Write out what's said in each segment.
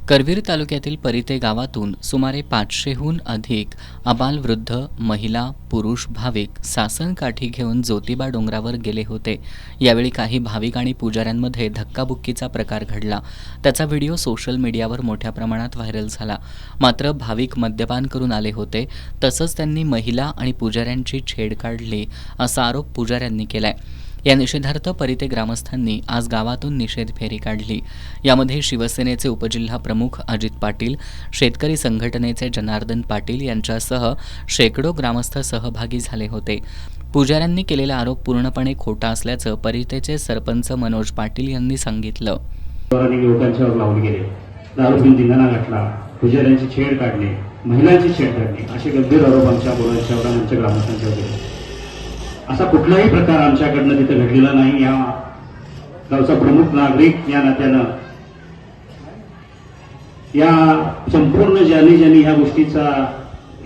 करवीर तालुक्यातील परिते गावातून सुमारे 500हून अधिक आबालवृद्ध महिला पुरुष भाविक सासनकाठी घेऊन ज्योतिबा डोंगरावर गेले होते। यावेळी काही भाविक आणि पुजाऱ्यांमध्ये धक्काबुक्कीचा प्रकार घडला। त्याचा व्हिडिओ सोशल मीडियावर मोठ्या प्रमाणात व्हायरल झाला। मात्र भाविक मद्यपान करून आले होते, तसंच त्यांनी महिला आणि पुजाऱ्यांची छेड काढली असा आरोप पुजाऱ्यांनी केलाय। या निषेधार्थ परिते ग्रामस्थांनी आज गावातून निषेध फेरी काढली। यामध्ये शिवसेनेचे उपजिल्हा प्रमुख अजित पाटील, शेतकरी संघटनेचे जनार्दन पाटील यांच्यासह शेकडो ग्रामस्थ सहभागी झाले होते। पुजाऱ्यांनी केलेला आरोप पूर्णपणे खोटा असल्याचं परितेचे सरपंच मनोज पाटील यांनी सांगितलं। युवकांच्यावर लावले गेले, दारू पिऊन धिंगाणा घातला, पुजाऱ्यांची छेड काढली, महिलांची छेड काढली, असे गंभीर आरोप आमच्या ग्रामस्थांच्यावर केले। असा कुठलाही प्रकार आमच्याकडनं तिथे घडलेला नाही। या गावचा प्रमुख नागरिक या नात्यानं या संपूर्ण ज्यांनी ह्या गोष्टीचा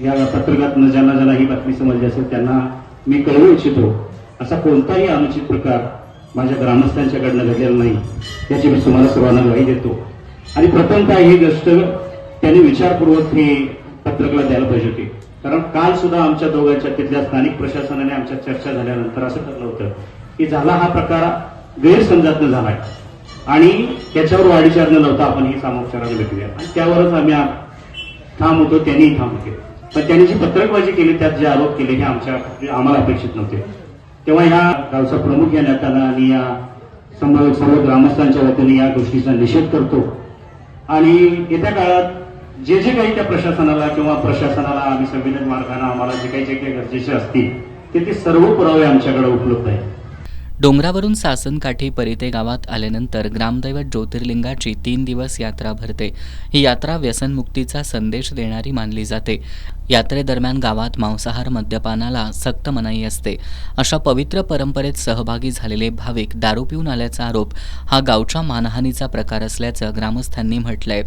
या पत्रकातनं ज्यांना ही बातमी समजली असेल त्यांना मी कळवू इच्छितो, असा कोणताही अनुचित प्रकार माझ्या ग्रामस्थांच्याकडनं घडलेला नाही, याची मी तुम्हाला सर्वांना ग्वाही देतो। आणि प्रथमतः ही गोष्ट त्यांनी विचारपूर्वक हे पत्रकाला द्यायला पाहिजे होती, कारण काल सुद्धा आमच्या दोघांच्या तिथल्या स्थानिक प्रशासनाने आमच्या चर्चा झाल्यानंतर असं ठरलं होतं की झाला हा प्रकार गैरसमजातनं झालाय आणि त्याच्यावर वाढीचार न लावता आपण ही सामोपचाराने भेटूया, आणि त्यावरच आम्ही ठाम होतो, त्यांनीही ठाम होते। पण त्यांनी जी पत्रकबाजी केली, त्यात जे आरोप केले हे आम्हाला अपेक्षित नव्हते। तेव्हा ह्या गावचा प्रमुख या नात्यानं आणि या सर्व ग्रामस्थांच्या वतीने या गोष्टीचा निषेध करतो। आणि येत्या काळात जे काही त्या प्रशासनाला किंवा प्रशासनाला आम्ही संविधान मार्गाने आम्हाला जे काही गरजेचे असतील ते सर्व पुरावे आमच्याकडे उपलब्ध आहेत। डोंगरावरून सासनकाठी परिते गावात आल्यानंतर ग्रामदैवत ज्योतिर्लिंगाची 3 दिवस यात्रा भरते। ही यात्रा व्यसनमुक्तीचा संदेश देणारी मानली जाते। यात्रेदरम्यान गावात मांसाहार मद्यपानाला सक्त मनाई असते। अशा पवित्र परंपरेत सहभागी झालेले भाविक दारू पिऊन आल्याचा आरोप हा गावच्या मानहानीचा प्रकार असल्याचं ग्रामस्थांनी म्हटलंय।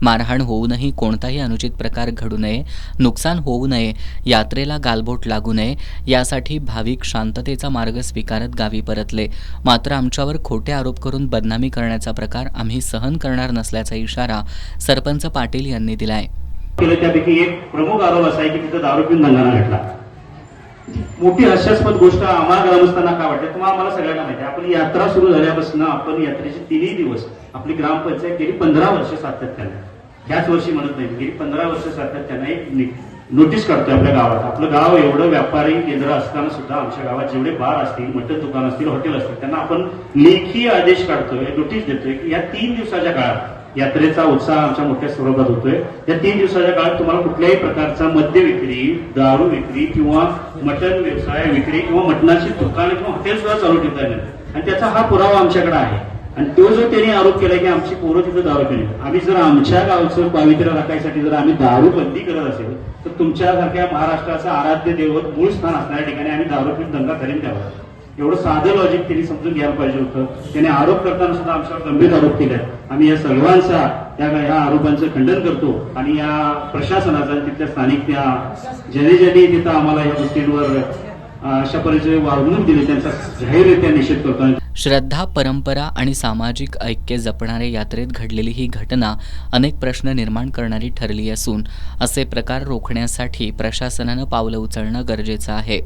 मारहाण होऊनही कोणताही अनुचित प्रकार घडू नये, नुकसान होऊ नये, यात्रेला गालबोट लागू नये, यासाठी भाविक शांततेचा मार्ग स्वीकारत गावी परतले। मात्र आमच्यावर खोटे आरोप करून बदनामी करण्याचा प्रकार आम्ही सहन करणार नसल्याचा इशारा सरपंच पाटील यांनी दिलाय। त्यापैकी एक प्रमुख आरोप असा आहे की तिथे दारू पिऊन धिंगाणा घातला। मोठी हास्यास्पद गोष्ट आम्हाला ग्रामस्थांना काय वाटते, तुम्हाला आम्हाला सगळ्यांना माहिती आहे, आपली यात्रा सुरू झाल्यापासून आपण यात्रेचे 3 दिवस आपली ग्रामपंचायत गेली 15 वर्ष सातत्याने, ह्याच वर्षी म्हणत नाही, गेली 15 वर्ष सातत्याने एक नोटीस काढतोय आपल्या गावात। आपलं गाव एवढं व्यापारी केंद्र असताना सुद्धा आमच्या गावात जेवढे बार असतील, मटण दुकान असतील, हॉटेल असतील, त्यांना आपण लेखी आदेश काढतोय, नोटीस देतोय की या 3 दिवसाच्या काळात यात्रेचा उत्साह आमच्या मोठ्या स्वरूपात होतोय। या 3 दिवसाच्या काळात तुम्हाला कुठल्याही प्रकारचा मद्य विक्री, दारू विक्री किंवा मटण व्यवसाय विक्री किंवा मटणाची दुकान किंवा हॉटेल सुद्धा चालू ठेवता येणार, आणि त्याचा हा पुरावा आमच्याकडे आहे। आणि तो जो त्यांनी आरोप केला की आमची पोरं तिथे दारू पिणे, आम्ही जर आमच्या गावचं पावित्र्य राखायसाठी जर आम्ही दारू बंदी करत असेल तर तुमच्यासारख्या महाराष्ट्राचं आराध्य दैवत मूळ स्थान असणाऱ्या ठिकाणी आम्ही दारू पिऊन दंगा करीन द्यावा, एवढं साधं लॉजिक त्यांनी समजून घ्यायला पाहिजे होतं। त्याने आरोप करताना सुद्धा आमच्यावर गंभीर आरोप केले। आम्ही या सर्वांचा या आरोपांचं खंडन करतो आणि या प्रशासनाचा तिथल्या स्थानिक त्या ज्यांनी तिथं आम्हाला या गोष्टींवर अशा परीचे वागणूक दिली त्यांचा जाहीररित्या निषेध करतो। श्रद्धा, परंपरा आणि सामाजिक ऐक्य जपणाऱ्या यात्रेत घडलेली ही घटना अनेक प्रश्न निर्माण करणारी ठरली असून असे प्रकार रोखण्यासाठी प्रशासनानं पावलं उचलणं गरजेचं आहे।